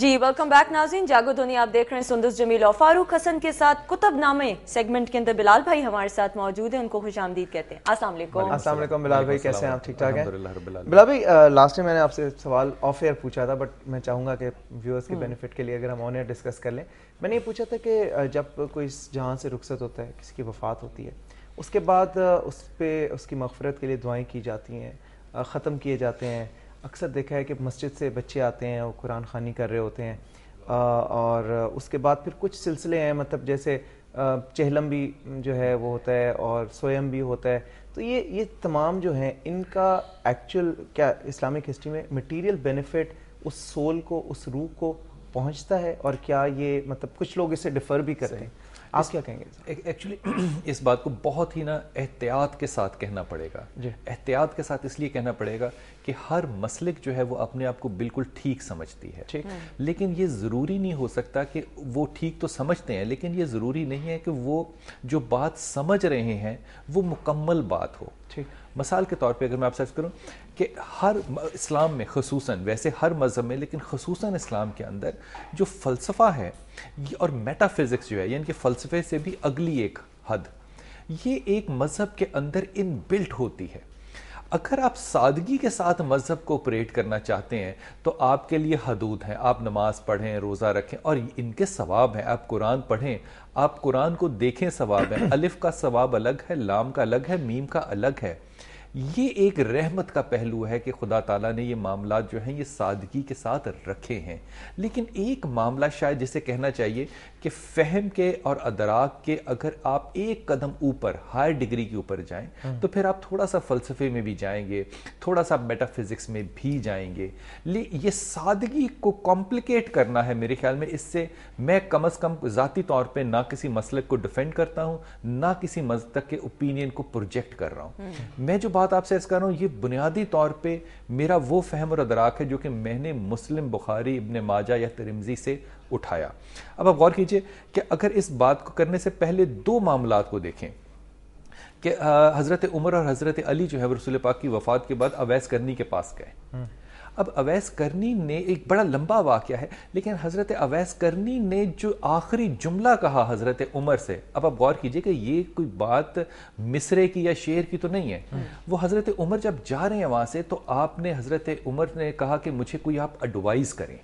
جی welcome back ناظرین، جاگو دنیا آپ دیکھ رہے ہیں سندس جمیل اور فاروق حسن کے ساتھ کتب نامے سیگمنٹ کے اندر بلال بھائی ہمارے ساتھ موجود ہیں، ان کو خوش آمدید کہتے ہیں. السلام علیکم. السلام علیکم بلال بھائی، کیسے ہیں آپ؟ ٹھیک ٹھاک ہیں بلال بھائی؟ لاسٹ ٹائم میں نے آپ سے سوال آف ایئر پوچھا تھا، بٹ میں چاہوں گا کہ ویورز کے بینیفٹ کے لیے اگر ہم آن ایئر ڈسکس کر لیں. میں نے یہ پوچھا تھا کہ جب کوئی اس جہاں سے رخصت ہوتا ہے، کسی کی وفات ہوتی ہے، اس کے بعد اس پہ اس کی مغفرت کے لیے دعائیں کی جاتی ہیں، ختم کیے جاتے ہیں. اکثر دیکھا ہے کہ مسجد سے بچے آتے ہیں، وہ قرآن خوانی کر رہے ہوتے ہیں، اور اس کے بعد پھر کچھ سلسلے ہیں، مطلب جیسے چہلم بھی جو ہے وہ ہوتا ہے اور سویم بھی ہوتا ہے. تو یہ تمام جو ہیں ان کا ایکچوئل کیا اسلامک ہسٹری میں مٹیریل بینیفٹ اس سول کو، اس روح کو پہنچتا ہے؟ اور کیا یہ مطلب کچھ لوگ اسے ڈیفر بھی کرتے ہیں، آپ کیا کہیں گے؟ ایکچولی اس بات کو بہت ہی احتیاط کے ساتھ کہنا پڑے گا. احتیاط کے ساتھ اس لیے کہنا پڑے گا کہ ہر مسلک جو ہے وہ اپنے آپ کو بالکل ٹھیک سمجھتی ہے، لیکن یہ ضروری نہیں ہو سکتا کہ وہ ٹھیک تو سمجھتے ہیں، لیکن یہ ضروری نہیں ہے کہ وہ جو بات سمجھ رہے ہیں وہ مکمل بات ہو. مثال کے طور پہ اگر میں آپ سے عرض کروں کہ ہر اسلام میں خصوصاً، ویسے ہر مذہب میں لیکن خصوصاً اسلام کے اندر جو فلسفہ ہے اور میٹا فزکس جو ہے، یعنی کہ فلسفے سے بھی اگلی ایک حد، یہ ایک مذہب کے اندر ان بلٹ ہوتی ہے. اگر آپ سادگی کے ساتھ مذہب کو آپریٹ کرنا چاہتے ہیں تو آپ کے لیے حدود ہیں. آپ نماز پڑھیں، روزہ رکھیں، اور ان کے ثواب ہیں. آپ قرآن پڑھیں، آپ قرآن کو دیکھیں، ثواب ہے. الف کا ثواب الگ ہے، لام کا الگ ہے، میم کا الگ ہے. یہ ایک رحمت کا پہلو ہے کہ خدا تعالیٰ نے یہ معاملات جو ہیں یہ سادگی کے ساتھ رکھے ہیں. لیکن ایک معاملہ شاید جسے کہنا چاہیے کہ فہم کے اور ادراک کے اگر آپ ایک قدم اوپر، ہائر ڈگری کے اوپر جائیں تو پھر آپ تھوڑا سا فلسفے میں بھی جائیں گے، تھوڑا سا میٹا فزکس میں بھی جائیں گے. یہ سادگی کو کمپلیکیٹ کرنا ہے میرے خیال میں. اس سے میں کم از کم ذاتی طور پہ نہ کسی مسلک کو ڈیفینڈ کرتا ہوں، نہ کسی مذہب کے اوپینین کو پروجیکٹ کر رہا ہوں. میں جو بات آپ سے عرض کر رہا ہوں یہ بنیادی طور پہ میرا وہ فہم اور ادراک ہے جو کہ میں نے مسلم، بخاری، ابن ماجہ یا ترمذی سے اٹھایا. اب آپ غور کیجئے کہ اگر اس بات کو کرنے سے پہلے دو معاملات کو دیکھیں کہ حضرت عمر اور حضرت علی جو ہے وہ رسول پاک کی وفات کے بعد اویس کرنی کے پاس گئے. اب اویس کرنی نے ایک بڑا لمبا واقعہ ہے، لیکن حضرت اویس کرنی نے جو آخری جملہ کہا حضرت عمر سے، اب آپ غور کیجئے کہ یہ کوئی بات مصرے کی یا شعر کی تو نہیں ہے. وہ حضرت عمر جب جا رہے ہیں وہاں سے تو آپ نے، حضرت عمر نے کہا کہ مجھے کوئی آپ ایڈوائز کریں.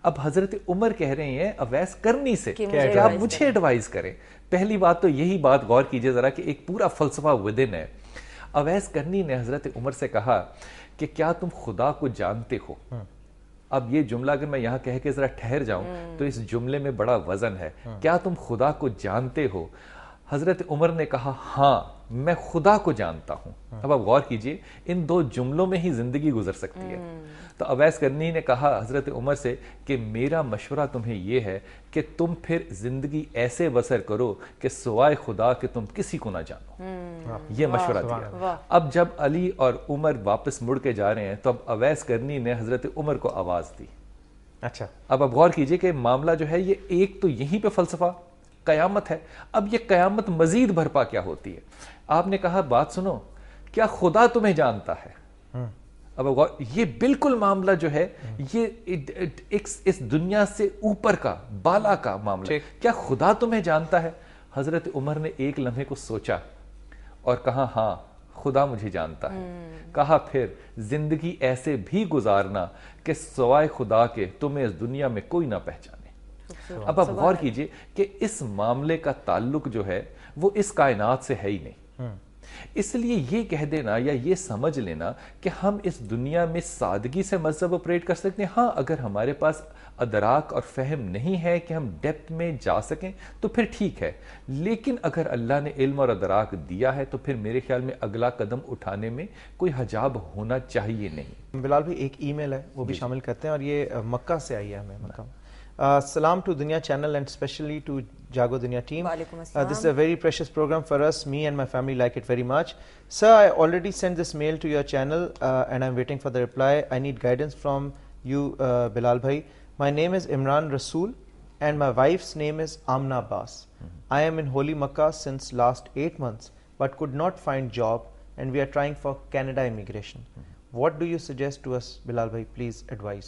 اب حضرت عمر کہہ رہے ہیں اویس کرنی سے کہ آپ مجھے ایڈوائز کریں. پہلی بات تو یہی بات غور کیجئے ذرا کہ ایک پورا فلسفہ ودن ہے. اویس کرنی نے حضرت عمر سے کہا کہ کیا تم خدا کو جانتے ہو؟ اب یہ جملہ اگر میں یہاں کہہ کے ذرا ٹھہر جاؤں تو اس جملے میں بڑا وزن ہے. کیا تم خدا کو جانتے ہو؟ حضرت عمر نے کہا ہاں میں خدا کو جانتا ہوں. اب آپ غور کیجئے ان دو جملوں میں ہی زندگی گزر سکتی ہے. تو اویس کرنی نے کہا حضرت عمر سے کہ میرا مشورہ تمہیں یہ ہے کہ تم پھر زندگی ایسے بسر کرو کہ سوائے خدا کہ تم کسی کو نہ جانو. یہ مشورہ دیا. اب جب علی اور عمر واپس مڑ کے جا رہے ہیں تو اب اویس کرنی نے حضرت عمر کو آواز دی. اچھا اب آپ غور کیجئے کہ معاملہ جو ہے یہ ایک تو یہیں پہ فلسفہ قیامت ہے. اب یہ قیامت مزید برپا کیا ہوتی ہے؟ آپ نے کہا بات سنو، کیا خدا تمہیں جانتا ہے؟ اب یہ بالکل معاملہ جو ہے یہ اس دنیا سے اوپر کا، بالا کا معاملہ. کیا خدا تمہیں جانتا ہے؟ حضرت عمر نے ایک لمحے کو سوچا اور کہا ہاں خدا مجھے جانتا ہے. کہا پھر زندگی ایسے بھی گزارنا کہ سوائے خدا کے تمہیں اس دنیا میں کوئی نہ پہچانے. اب آپ غور کیجئے کہ اس معاملے کا تعلق جو ہے وہ اس کائنات سے ہے ہی نہیں. اس لیے یہ کہہ دینا یا یہ سمجھ لینا کہ ہم اس دنیا میں سادگی سے مذہب آپریٹ کر سکتے ہیں، ہاں اگر ہمارے پاس ادراک اور فہم نہیں ہے کہ ہم ڈیپتھ میں جا سکیں تو پھر ٹھیک ہے. لیکن اگر اللہ نے علم اور ادراک دیا ہے تو پھر میرے خیال میں اگلا قدم اٹھانے میں کوئی حجاب ہونا چاہیے نہیں. بلال بھائی ایک ای میل ہے وہ بھی شامل کرتے ہیں اور یہ مکہ سے آئی ہے ہمیں. مکہ Salam to Dunya channel and especially to Jago Dunya team. This is a very precious program for us. Me and my family like it very much. Sir, I already sent this mail to your channel and I'm waiting for the reply. I need guidance from you, Bilal bhai. My name is Imran Rasool and my wife's name is Amna Abbas. I am in Holy Makkah since last 8 months but could not find job and we are trying for Canada immigration. what do you suggest to us, Bilal bhai, please advise?